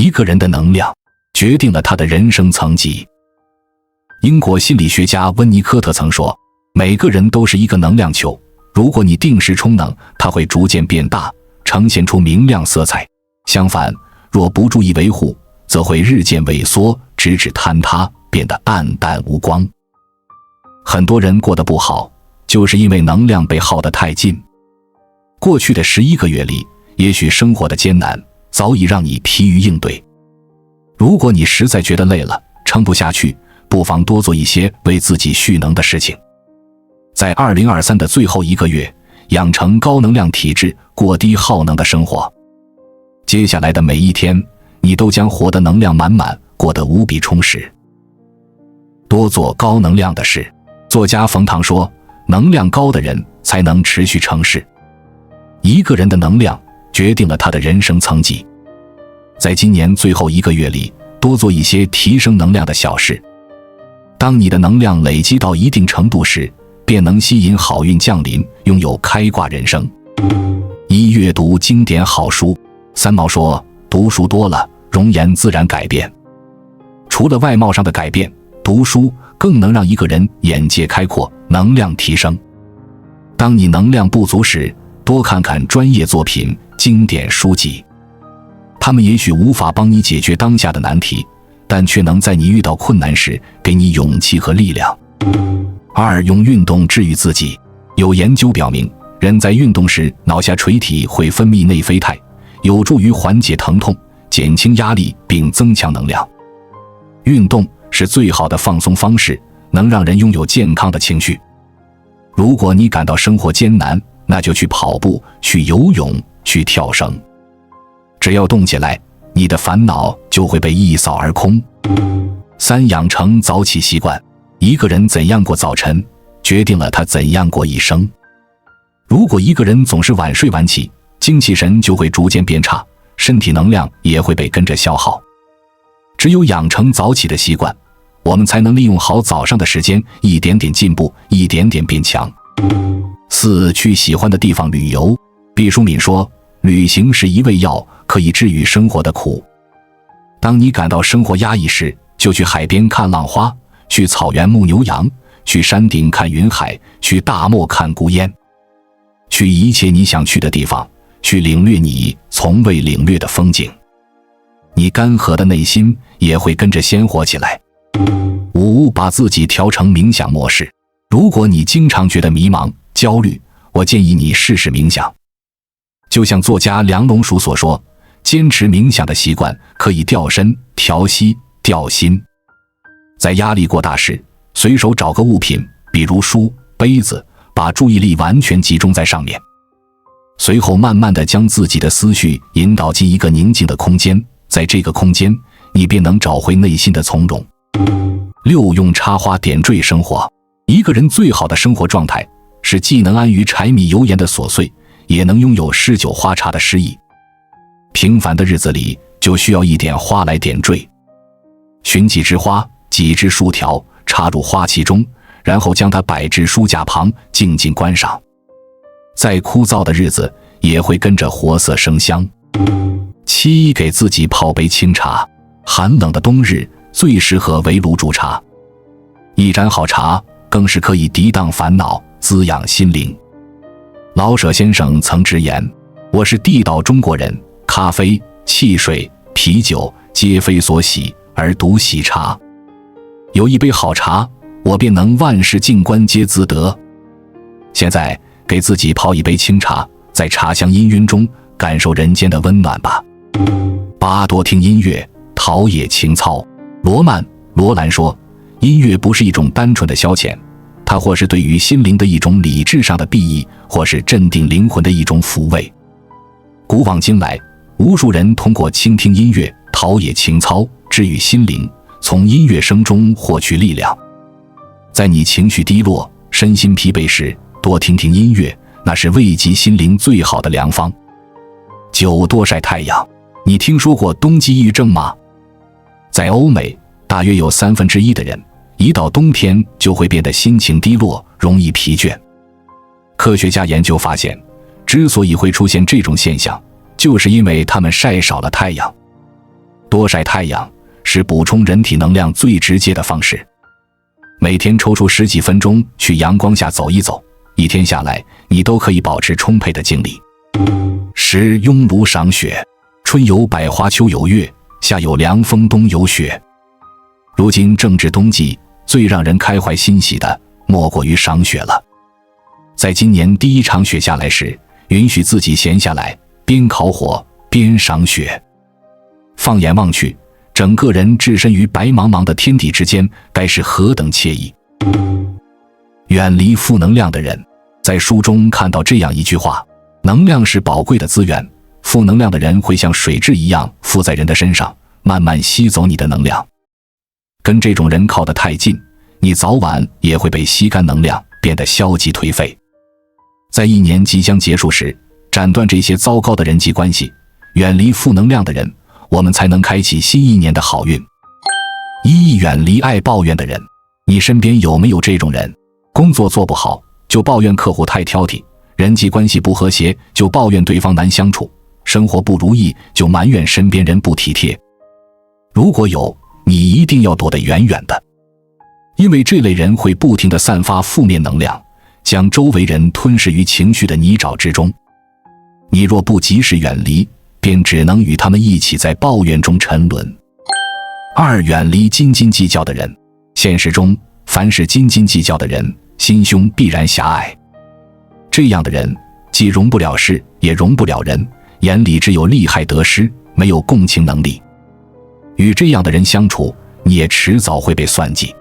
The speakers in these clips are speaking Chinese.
一个人的能量决定了他的人生层级。英国心理学家温尼科特曾说，每个人都是一个能量球，如果你定时充能，它会逐渐变大，呈现出明亮色彩。相反，若不注意维护，则会日渐萎缩，直至坍塌，变得暗淡无光。很多人过得不好，就是因为能量被耗得太尽。过去的11个月里，也许生活的艰难早已让你疲于应对。如果你实在觉得累了，撑不下去，不妨多做一些为自己蓄能的事情。在2023的最后1个月，养成高能量体质，过低耗能的生活。接下来的每一天，你都将活得能量满满，过得无比充实。多做高能量的事。作家冯唐说，能量高的人才能持续成事。一个人的能量决定了他的人生层级。在今年最后1个月里，多做一些提升能量的小事。当你的能量累积到一定程度时，便能吸引好运降临，拥有开挂人生。1、阅读经典好书。三毛说，读书多了，容颜自然改变。除了外貌上的改变，读书更能让一个人眼界开阔，能量提升。当你能量不足时，多看看专业作品、经典书籍。他们也许无法帮你解决当下的难题，但却能在你遇到困难时给你勇气和力量。2、用运动治愈自己。有研究表明，人在运动时脑下垂体会分泌内啡肽，有助于缓解疼痛，减轻压力并增强能量。运动是最好的放松方式，能让人拥有健康的情绪。如果你感到生活艰难，那就去跑步，去游泳，去跳绳。只要动起来，你的烦恼就会被一扫而空。3、养成早起习惯。一个人怎样过早晨，决定了他怎样过一生。如果一个人总是晚睡晚起，精气神就会逐渐变差，身体能量也会被跟着消耗。只有养成早起的习惯，我们才能利用好早上的时间，一点点进步，一点点变强。4、去喜欢的地方旅游。毕淑敏说，旅行是一味药，可以治愈生活的苦。当你感到生活压抑时，就去海边看浪花，去草原牧牛羊，去山顶看云海，去大漠看孤烟。去一切你想去的地方，去领略你从未领略的风景。你干涸的内心也会跟着鲜活起来。5、把自己调成冥想模式。如果你经常觉得迷茫、焦虑，我建议你试试冥想。就像作家梁龙蜀所说，坚持冥想的习惯可以调身、调息、调心。在压力过大时，随手找个物品，比如书、杯子，把注意力完全集中在上面。随后慢慢地将自己的思绪引导进一个宁静的空间，在这个空间，你便能找回内心的从容。6、用插花点缀生活。一个人最好的生活状态，是既能安于柴米油盐的琐碎，也能拥有诗酒花茶的诗意。平凡的日子里，就需要一点花来点缀。寻几枝花，几枝树条，插入花器中，然后将它摆至书架旁，静静观赏。再枯燥的日子，也会跟着活色生香。7、给自己泡杯清茶。寒冷的冬日，最适合围炉煮茶。一盏好茶，更是可以涤荡烦恼，滋养心灵。老舍先生曾直言，我是地道中国人，咖啡、汽水、啤酒皆非所喜，而独喜茶。有一杯好茶，我便能万事静观皆自得。现在给自己泡一杯清茶，在茶香氤氲中感受人间的温暖吧。8、多听音乐，陶冶情操。罗兰说，音乐不是一种单纯的消遣，它或是对于心灵的一种理智上的裨益，或是镇定灵魂的一种抚慰。古往今来，无数人通过倾听音乐，陶冶情操，治愈心灵，从音乐声中获取力量。在你情绪低落、身心疲惫时，多听听音乐，那是慰藉心灵最好的良方。9、多晒太阳。你听说过冬季抑郁症吗？在欧美，大约有1/3的人，一到冬天就会变得心情低落，容易疲倦。科学家研究发现，之所以会出现这种现象，就是因为他们晒少了太阳。多晒太阳是补充人体能量最直接的方式。每天抽出10几分钟去阳光下走一走，一天下来你都可以保持充沛的精力。10雍炉赏雪，春有百花，秋有月，夏有凉风，冬有雪。如今正值冬季，最让人开怀欣喜的莫过于赏雪了。在今年第一场雪下来时，允许自己闲下来，边烤火边赏雪。放眼望去，整个人置身于白茫茫的天地之间，该是何等惬意。远离负能量的人。在书中看到这样一句话：能量是宝贵的资源，负能量的人会像水蛭一样附在人的身上，慢慢吸走你的能量。跟这种人靠得太近，你早晚也会被吸干能量，变得消极颓废。在一年即将结束时，斩断这些糟糕的人际关系，远离负能量的人，我们才能开启新一年的好运。远离爱抱怨的人。你身边有没有这种人？工作做不好就抱怨客户太挑剔，人际关系不和谐就抱怨对方难相处，生活不如意就埋怨身边人不体贴。如果有，你一定要躲得远远的，因为这类人会不停地散发负面能量，将周围人吞噬于情绪的泥沼之中。你若不及时远离，便只能与他们一起在抱怨中沉沦。远离斤斤计较的人。现实中，凡是斤斤计较的人，心胸必然狭隘。这样的人既容不了事，也容不了人，眼里只有利害得失，没有共情能力。与这样的人相处，你也迟早会被算计。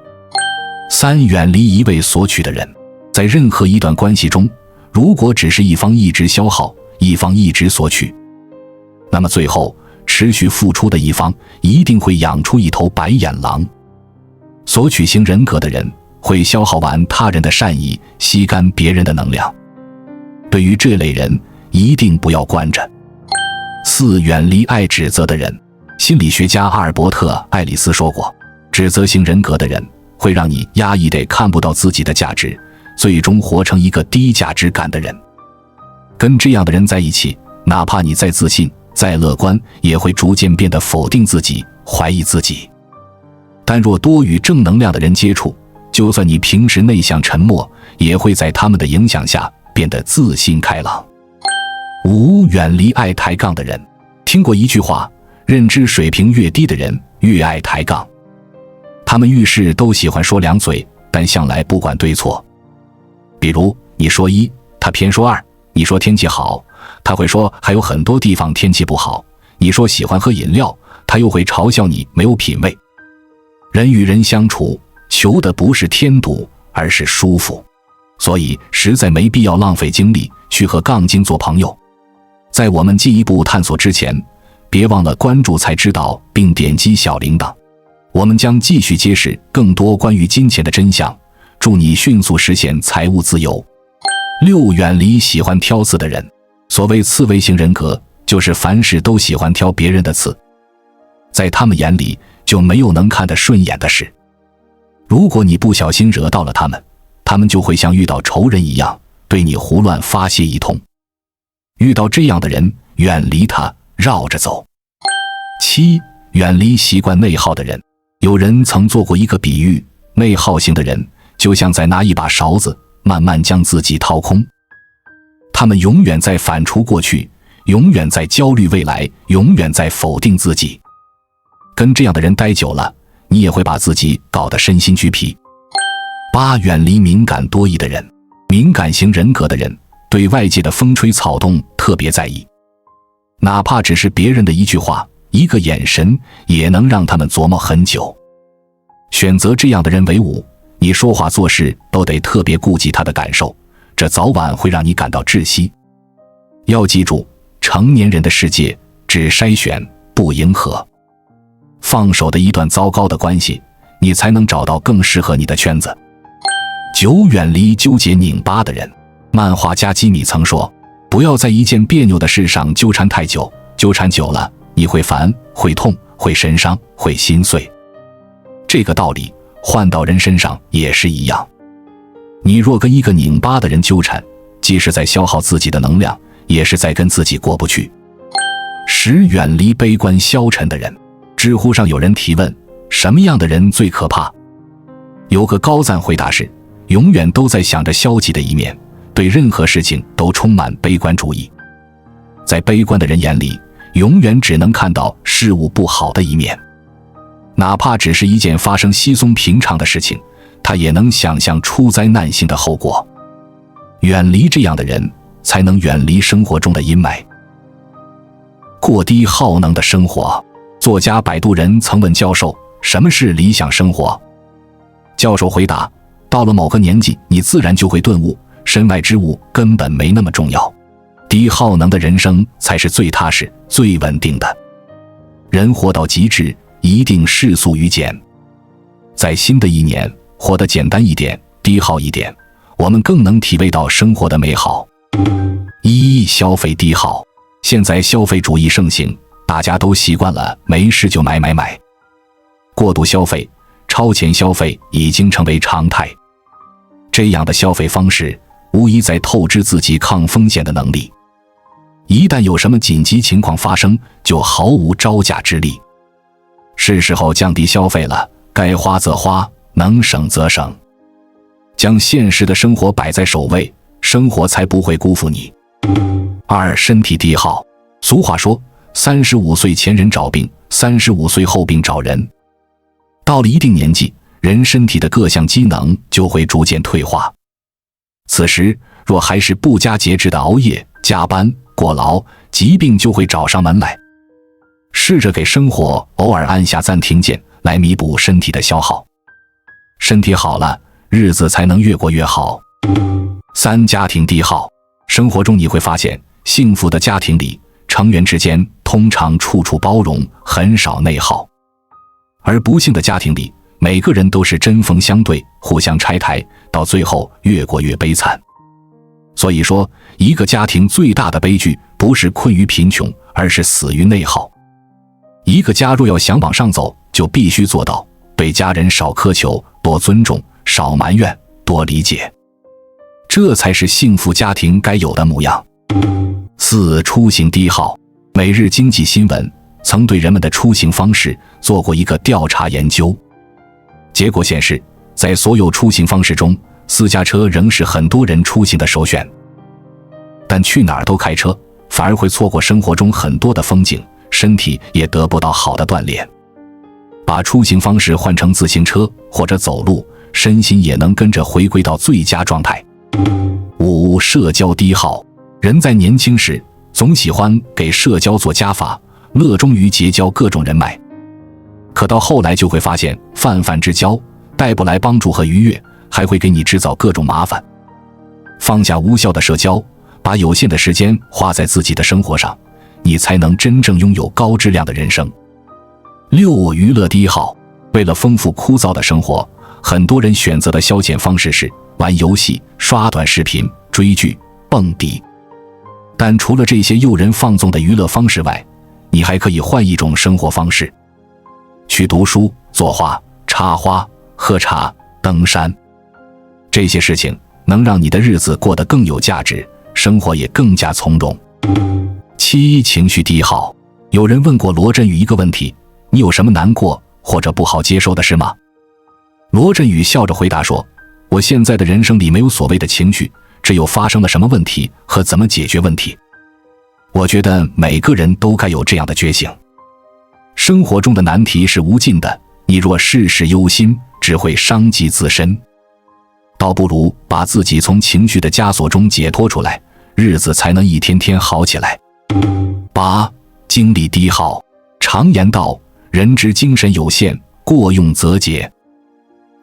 远离一味索取的人。在任何一段关系中，如果只是一方一直消耗，一方一直索取，那么最后持续付出的一方一定会养出一头白眼狼。索取型人格的人会消耗完他人的善意，吸干别人的能量。对于这类人，一定不要惯着。远离爱指责的人。心理学家阿尔伯特·爱丽丝说过，指责型人格的人会让你压抑得看不到自己的价值，最终活成一个低价值感的人。跟这样的人在一起，哪怕你再自信再乐观，也会逐渐变得否定自己，怀疑自己。但若多与正能量的人接触，就算你平时内向沉默，也会在他们的影响下变得自信开朗。远离爱抬杠的人。听过一句话，认知水平越低的人越爱抬杠。他们遇事都喜欢说两嘴，但向来不管对错。比如你说一，他偏说二；你说天气好，他会说还有很多地方天气不好；你说喜欢喝饮料，他又会嘲笑你没有品味。人与人相处，求的不是添堵，而是舒服，所以实在没必要浪费精力去和杠精做朋友。在我们进一步探索之前，别忘了关注才知道并点击小铃铛，我们将继续揭示更多关于金钱的真相，助你迅速实现财务自由。远离喜欢挑刺的人。所谓刺猬型人格，就是凡事都喜欢挑别人的刺，在他们眼里就没有能看得顺眼的事。如果你不小心惹到了他们，他们就会像遇到仇人一样，对你胡乱发泄一通。遇到这样的人，远离他，绕着走。远离习惯内耗的人。有人曾做过一个比喻，内耗型的人就像在拿一把勺子，慢慢将自己掏空。他们永远在反刍过去，永远在焦虑未来，永远在否定自己。跟这样的人待久了，你也会把自己搞得身心俱疲。远离敏感多疑的人。敏感型人格的人对外界的风吹草动特别在意，哪怕只是别人的一句话，一个眼神，也能让他们琢磨很久。选择这样的人为伍，你说话做事都得特别顾及他的感受，这早晚会让你感到窒息。要记住，成年人的世界只筛选不迎合。放手的一段糟糕的关系，你才能找到更适合你的圈子。远离纠结拧巴的人。漫画家基米曾说，不要在一件别扭的事上纠缠太久，纠缠久了你会烦，会痛，会神伤，会心碎。这个道理换到人身上也是一样。你若跟一个拧巴的人纠缠，既是在消耗自己的能量，也是在跟自己过不去。远离悲观消沉的人。知乎上有人提问，什么样的人最可怕？有个高赞回答是，永远都在想着消极的一面，对任何事情都充满悲观主义。在悲观的人眼里，永远只能看到事物不好的一面，哪怕只是一件发生稀松平常的事情，他也能想象出灾难性的后果。远离这样的人，才能远离生活中的阴霾。过低耗能的生活。作家摆渡人曾问教授，什么是理想生活？教授回答，到了某个年纪，你自然就会顿悟，身外之物根本没那么重要，低耗能的人生才是最踏实、最稳定的。人活到极致，一定世俗与简。在新的一年，活得简单一点，低耗一点，我们更能体味到生活的美好。一、消费低耗。现在消费主义盛行，大家都习惯了没事就买。过度消费、超前消费已经成为常态。这样的消费方式无疑在透支自己抗风险的能力。一旦有什么紧急情况发生，就毫无招架之力。是时候降低消费了，该花则花，能省则省。将现实的生活摆在首位，生活才不会辜负你。二、身体低耗。俗话说，35岁前人找病，35岁后病找人。到了一定年纪，人身体的各项机能就会逐渐退化。此时若还是不加节制的熬夜、加班、过劳，疾病就会找上门来。试着给生活偶尔按下暂停键，来弥补身体的消耗。身体好了，日子才能越过越好。三、家庭低耗。生活中你会发现，幸福的家庭里，成员之间通常处处包容，很少内耗。而不幸的家庭里，每个人都是针锋相对，互相拆台，到最后越过越悲惨。所以说，一个家庭最大的悲剧，不是困于贫穷，而是死于内耗。一个家若要想往上走，就必须做到对家人少苛求，多尊重，少埋怨，多理解。这才是幸福家庭该有的模样。四、出行低耗。每日经济新闻曾对人们的出行方式做过一个调查研究，结果显示，在所有出行方式中，私家车仍是很多人出行的首选。但去哪儿都开车，反而会错过生活中很多的风景，身体也得不到好的锻炼。把出行方式换成自行车或者走路，身心也能跟着回归到最佳状态。五、社交低耗。人在年轻时总喜欢给社交做加法，乐衷于结交各种人脉，可到后来就会发现，泛泛之交带不来帮助和愉悦，还会给你制造各种麻烦。放下无效的社交，把有限的时间花在自己的生活上，你才能真正拥有高质量的人生。六、娱乐低耗。为了丰富枯燥的生活，很多人选择的消遣方式是玩游戏、刷短视频、追剧、蹦迪。但除了这些诱人放纵的娱乐方式外，你还可以换一种生活方式，去读书、作画、插花、喝茶、登山。这些事情能让你的日子过得更有价值，生活也更加从容。七、情绪低耗。有人问过罗振宇一个问题，你有什么难过或者不好接受的事吗？罗振宇笑着回答说，我现在的人生里没有所谓的情绪，只有发生了什么问题和怎么解决问题。我觉得每个人都该有这样的觉醒。生活中的难题是无尽的，你若事事忧心，只会伤及自身。倒不如把自己从情绪的枷锁中解脱出来，日子才能一天天好起来。八、精力低耗。常言道，人之精神有限，过用则竭。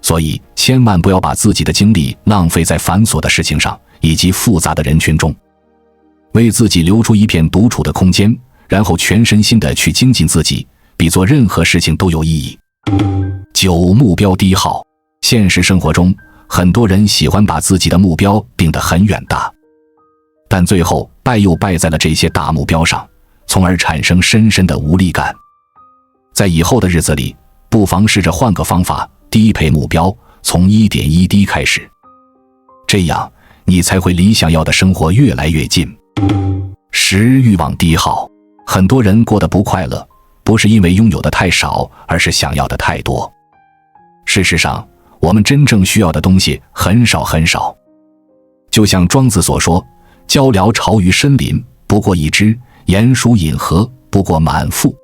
所以千万不要把自己的精力浪费在繁琐的事情上，以及复杂的人群中。为自己留出一片独处的空间，然后全身心地去精进自己，比做任何事情都有意义。九、目标低耗。现实生活中，很多人喜欢把自己的目标定得很远大，但最后又败在了这些大目标上，从而产生深深的无力感。在以后的日子里，不妨试着换个方法，低配目标，从一点一滴开始，这样你才会离想要的生活越来越近。十、欲望低耗。很多人过得不快乐，不是因为拥有的太少，而是想要的太多。事实上，我们真正需要的东西很少很少。就像庄子所说，鹪鹩巢于深林，不过一只；鼹鼠饮河，不过满腹。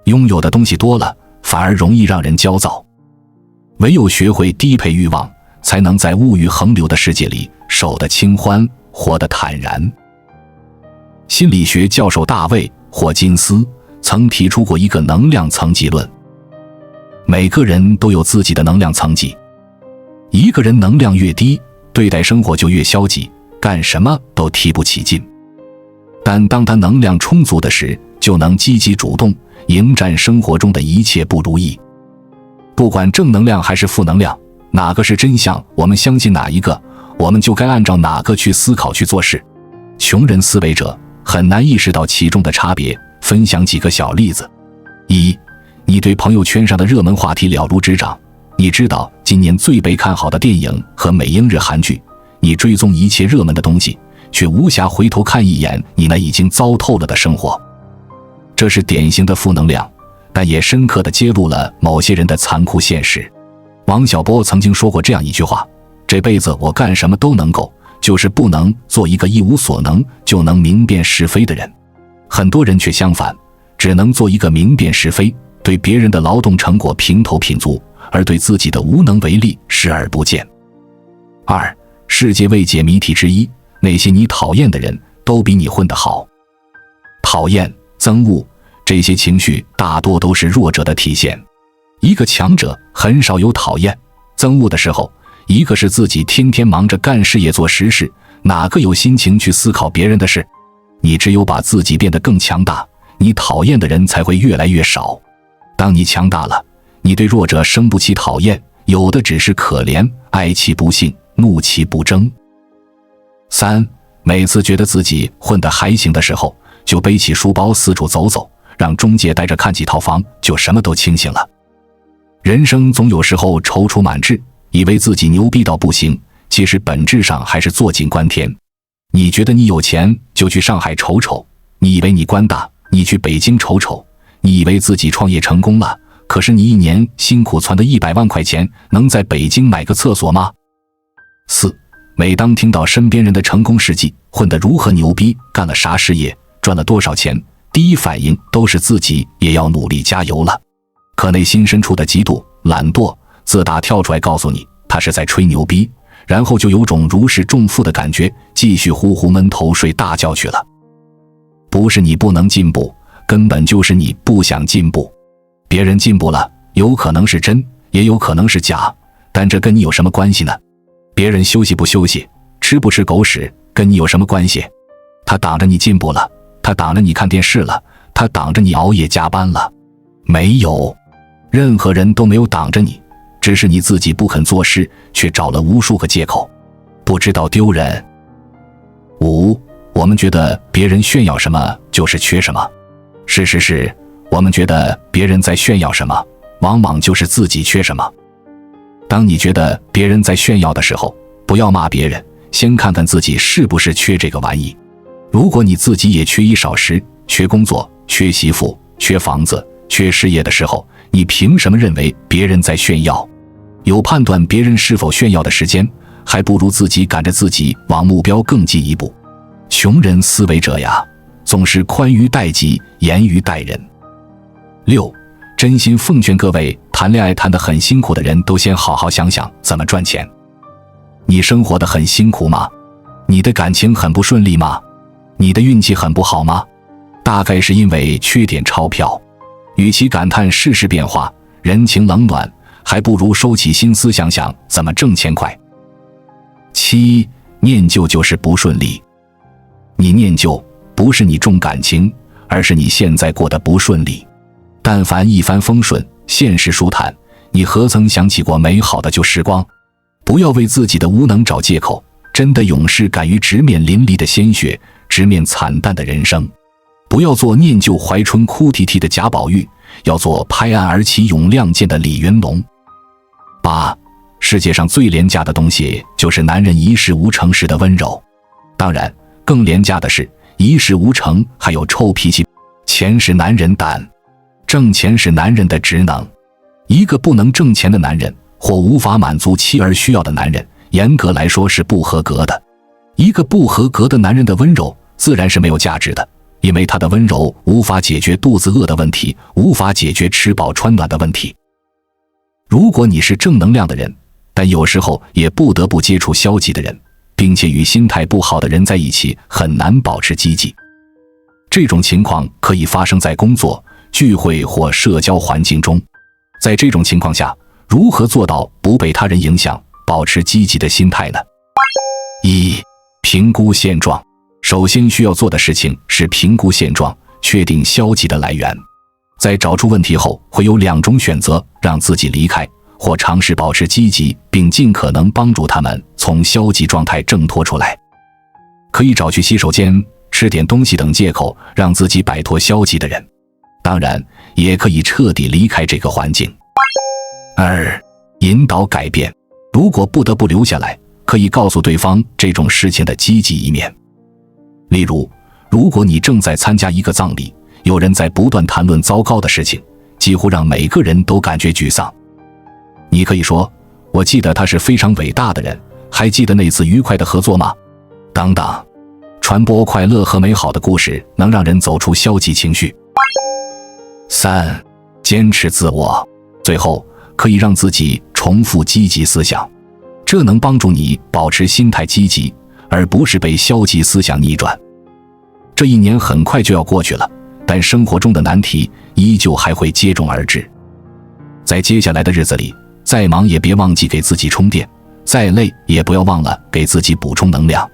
拥有的东西多了，反而容易让人焦躁。唯有学会低配欲望，才能在物欲横流的世界里守得清欢，活得坦然。心理学教授大卫·霍金斯曾提出过一个能量层级论。每个人都有自己的能量层级，一个人能量越低，对待生活就越消极，干什么都提不起劲。但当他能量充足的时，就能积极主动，迎战生活中的一切不如意。不管正能量还是负能量，哪个是真相，我们相信哪一个，我们就该按照哪个去思考去做事。穷人思维者很难意识到其中的差别，分享几个小例子。一，你对朋友圈上的热门话题了如指掌，你知道今年最被看好的电影和美英日韩剧，你追踪一切热门的东西，却无暇回头看一眼你那已经糟透了的生活。这是典型的负能量，但也深刻地揭露了某些人的残酷现实。王小波曾经说过这样一句话：这辈子我干什么都能够，就是不能做一个一无所能就能明辨是非的人。很多人却相反，只能做一个明辨是非，对别人的劳动成果评头品足，而对自己的无能为力视而不见。二，世界未解谜题之一，那些你讨厌的人都比你混得好。讨厌、憎恶，这些情绪大多都是弱者的体现。一个强者很少有讨厌、憎恶的时候，一个是自己天天忙着干事业做实事，哪个有心情去思考别人的事？你只有把自己变得更强大，你讨厌的人才会越来越少。当你强大了，你对弱者生不起讨厌，有的只是可怜，爱其不幸，怒其不争。三，每次觉得自己混得还行的时候，就背起书包四处走走，让中介带着看几套房，就什么都清醒了。人生总有时候踌躇满志，以为自己牛逼到不行，其实本质上还是坐井观天。你觉得你有钱，就去上海瞅瞅；你以为你官大，你去北京瞅瞅；你以为自己创业成功了，可是你一年辛苦攒的100万块钱，能在北京买个厕所吗？四，每当听到身边人的成功事迹，混得如何牛逼，干了啥事业，赚了多少钱，第一反应都是自己也要努力加油了。可内心深处的嫉妒、懒惰、自大跳出来告诉你，他是在吹牛逼，然后就有种如释重负的感觉，继续呼呼闷头睡大觉去了。不是你不能进步，根本就是你不想进步。别人进步了，有可能是真，也有可能是假，但这跟你有什么关系呢？别人休息不休息，吃不吃狗屎，跟你有什么关系？他挡着你进步了，他挡着你看电视了，他挡着你熬夜加班了。没有，任何人都没有挡着你，只是你自己不肯做事，却找了无数个借口，不知道丢人。五，我们觉得别人炫耀什么就是缺什么。事实是，我们觉得别人在炫耀什么，往往就是自己缺什么。当你觉得别人在炫耀的时候，不要骂别人，先看看自己是不是缺这个玩意。如果你自己也缺衣少食，缺工作，缺媳妇，缺房子，缺事业的时候，你凭什么认为别人在炫耀？有判断别人是否炫耀的时间，还不如自己赶着自己往目标更进一步。穷人思维者呀，总是宽于待己，严于待人。六，真心奉劝各位谈恋爱谈得很辛苦的人都先好好想想怎么赚钱。你生活得很辛苦吗？你的感情很不顺利吗？你的运气很不好吗？大概是因为缺点钞票。与其感叹世事变化，人情冷暖，还不如收起心思想想怎么挣钱快。七，念旧就是不顺利。你念旧，不是你重感情，而是你现在过得不顺利。但凡一帆风顺，现实舒坦，你何曾想起过美好的旧时光？不要为自己的无能找借口，真的勇士敢于直面淋漓的鲜血，直面惨淡的人生。不要做念旧怀春哭啼啼的贾宝玉，要做拍案而起勇亮剑的李云龙。八，世界上最廉价的东西就是男人一事无成时的温柔。当然，更廉价的是一事无成还有臭脾气。钱是男人胆。挣钱是男人的职能。一个不能挣钱的男人，或无法满足妻儿需要的男人，严格来说是不合格的。一个不合格的男人的温柔自然是没有价值的，因为他的温柔无法解决肚子饿的问题，无法解决吃饱穿暖的问题。如果你是正能量的人，但有时候也不得不接触消极的人，并且与心态不好的人在一起，很难保持积极。这种情况可以发生在工作、聚会或社交环境中。在这种情况下，如何做到不被他人影响，保持积极的心态呢？一、评估现状。首先需要做的事情是评估现状，确定消极的来源。在找出问题后，会有2种选择：让自己离开，或尝试保持积极，并尽可能帮助他们从消极状态挣脱出来。可以找去洗手间、吃点东西等借口，让自己摆脱消极的人。当然，也可以彻底离开这个环境。2、引导改变。如果不得不留下来，可以告诉对方这种事情的积极一面。例如，如果你正在参加一个葬礼，有人在不断谈论糟糕的事情，几乎让每个人都感觉沮丧。你可以说，我记得他是非常伟大的人，还记得那次愉快的合作吗？等等。传播快乐和美好的故事能让人走出消极情绪。3、坚持自我。最后，可以让自己重复积极思想，这能帮助你保持心态积极，而不是被消极思想逆转。这一年很快就要过去了，但生活中的难题依旧还会接踵而至。在接下来的日子里，再忙也别忘记给自己充电，再累也不要忘了给自己补充能量。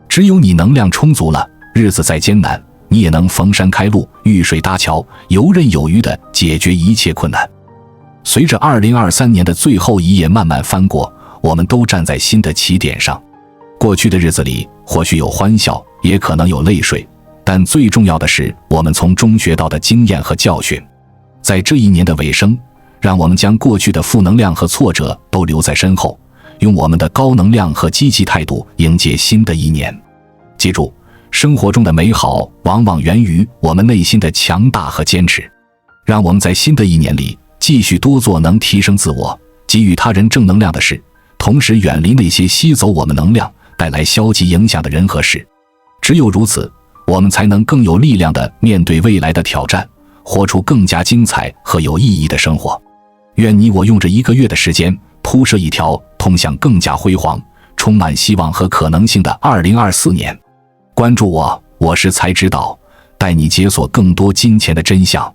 只有你能量充足了，日子再艰难，你也能逢山开路，遇水搭桥，游刃有余地解决一切困难。随着2023年的最后一页慢慢翻过，我们都站在新的起点上。过去的日子里，或许有欢笑，也可能有泪水，但最重要的是我们从中学到的经验和教训。在这一年的尾声，让我们将过去的负能量和挫折都留在身后，用我们的高能量和积极态度迎接新的一年。记住，生活中的美好往往源于我们内心的强大和坚持。让我们在新的一年里继续多做能提升自我、给予他人正能量的事，同时远离那些吸走我们能量、带来消极影响的人和事。只有如此，我们才能更有力量地面对未来的挑战，活出更加精彩和有意义的生活。愿你我用这1个月的时间，铺设一条通向更加辉煌、充满希望和可能性的2024年。关注我，我是才知道，带你解锁更多金钱的真相。